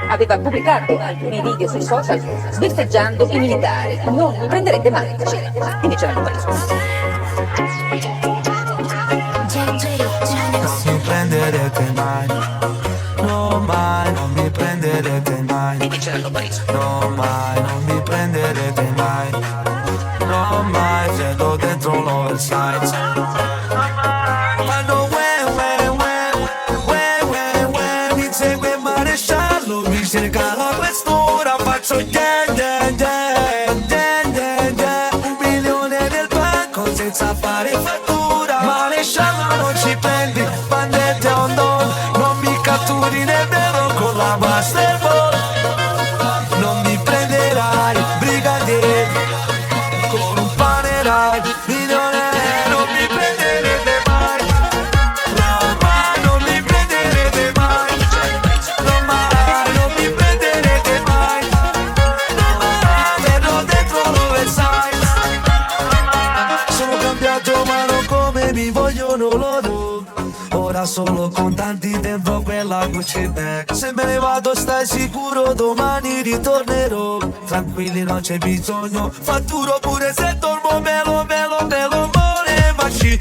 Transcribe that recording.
aveva pubblicato alcuni video sui social sbeffeggiando i militari. Non mi prenderete mai, diceva. Invece l'hanno preso. Non mi prenderete mai, no mai, non mi prenderete mai. Invece l'hanno preso. No mai, non mi prenderete mai, no mai, vedo dentro l'oversize. Quando mi segue il maresciallo, mi cerca la questura, faccio yeah yeah yeah yeah yeah yeah. 1 milione nel banco senza fare fattura. Maresciallo non ci prendi, bandette on don, non mi catturi nemmeno con la Masterball. Non mi prenderai, brigadiere, con un panerai, milione, non mi prenderete mai. No, mai, non mi prenderete mai. No, mai, non mi prenderete mai. No, mai, vedo dentro l'oversize. Sono cambiato ma non come mi vogliono loro. Ora solo contanti dentro quella Gucci bag. Se me ne vado stai sicuro domani ritornerò. Tranquilli non c'è bisogno, fatturo pure se dormo. Me lo volevaci.